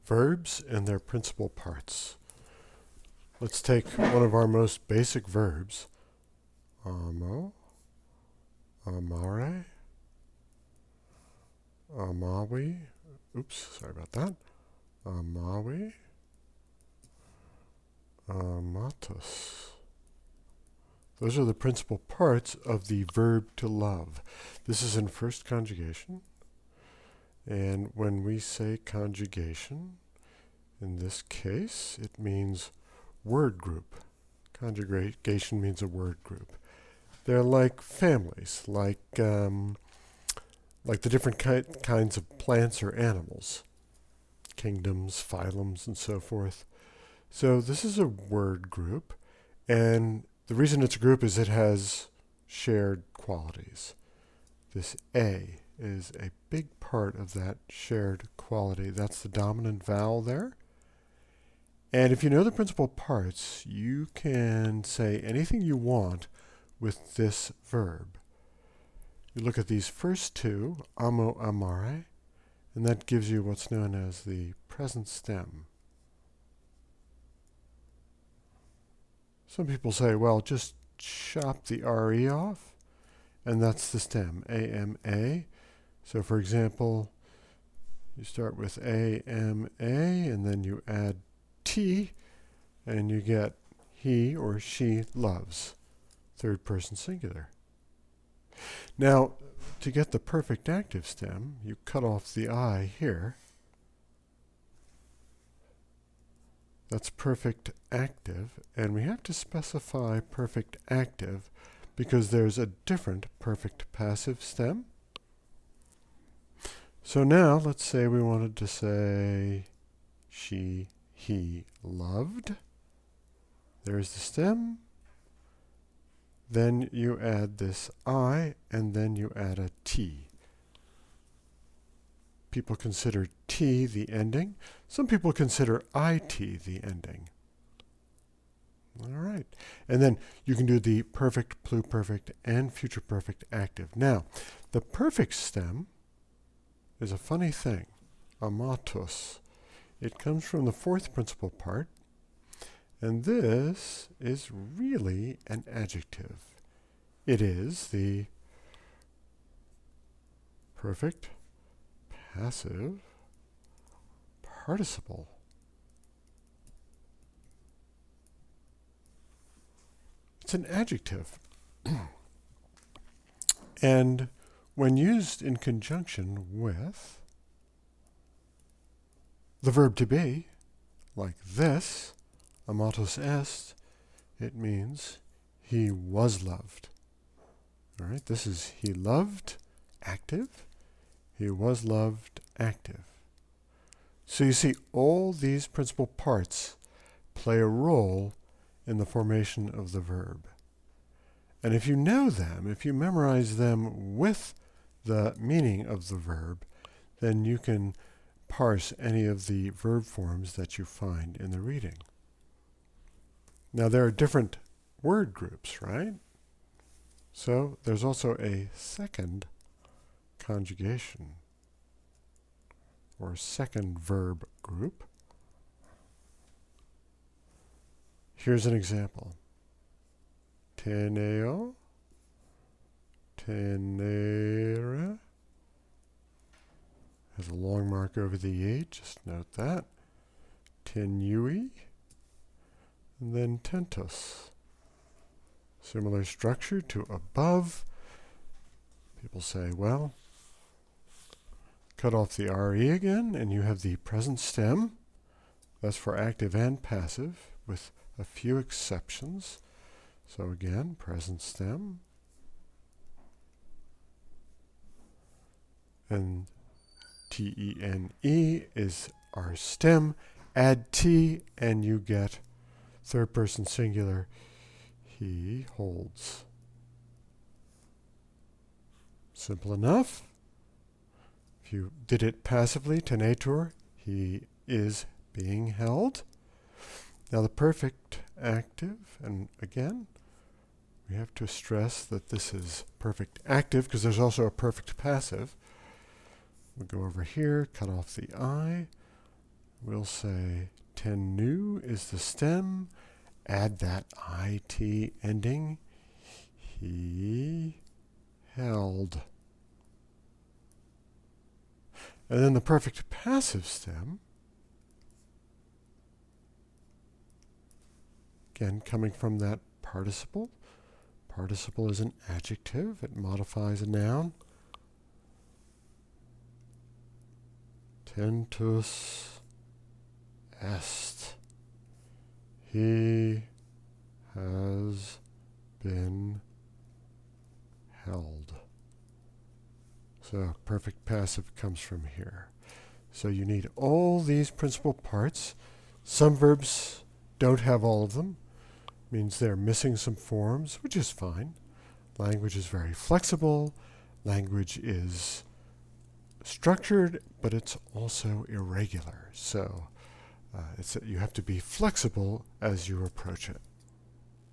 Verbs and their principal parts. Let's take one of our most basic verbs. Amo, amare, amawi. Oops, sorry about that. Amawi, amatus. Those are the principal parts of the verb to love. This is in first conjugation. And when we say conjugation, in this case, it means word group. Conjugation means a word group. They're like families, like the different kinds of plants or animals, kingdoms, phylums, and so forth. So this is a word group, and the reason it's a group is it has shared qualities. This A is a big part of that shared quality. That's the dominant vowel there. And if you know the principal parts, you can say anything you want with this verb. You look at these first two, amo, amare, and that gives you what's known as the present stem. Some people say, well, just chop the RE off, and that's the stem, AMA. So for example, you start with AMA, and then you add T, and you get he or she loves, third person singular. Now, to get the perfect active stem, you cut off the I here. That's perfect active, and we have to specify perfect active because there's a different perfect passive stem. So now, let's say we wanted to say she, he loved. There's the stem. Then you add this I, and then you add a T. People consider T the ending. Some people consider IT the ending. All right. And then you can do the perfect, pluperfect, and future perfect active. Now, the perfect stem is a funny thing. Amatus. It comes from the fourth principal part, and this is really an adjective. It is the perfect passive participle. It's an adjective. And when used in conjunction with the verb to be, like this, amatus est, it means he was loved. All right, this is he loved, active. He was loved, active. So you see, all these principal parts play a role in the formation of the verb. And if you know them, if you memorize them with the meaning of the verb, then you can parse any of the verb forms that you find in the reading. Now there are different word groups, right? So there's also a second conjugation or second verb group. Here's an example. Teneo, tenere. Has a long mark over the E, just note that. Tenui, and then tentus. Similar structure to above. People say, well, cut off the RE again, and you have the present stem. That's for active and passive, with a few exceptions. So again, present stem. And TENE is our stem. Add T, and you get third person singular. He holds. Simple enough. If you did it passively, tenetur, he is being held. Now the perfect active, and again, we have to stress that this is perfect active because there's also a perfect passive. We'll go over here, cut off the I, we'll say tenu is the stem. Add that it ending. He held. And then the perfect passive stem, again, coming from that participle. Participle is an adjective. It modifies a noun. Tentus est. He has been held. So perfect passive comes from here. So you need all these principal parts. Some verbs don't have all of them. Means they're missing some forms, which is fine. Language is very flexible. Language is structured, but it's also irregular. So you have to be flexible as you approach it.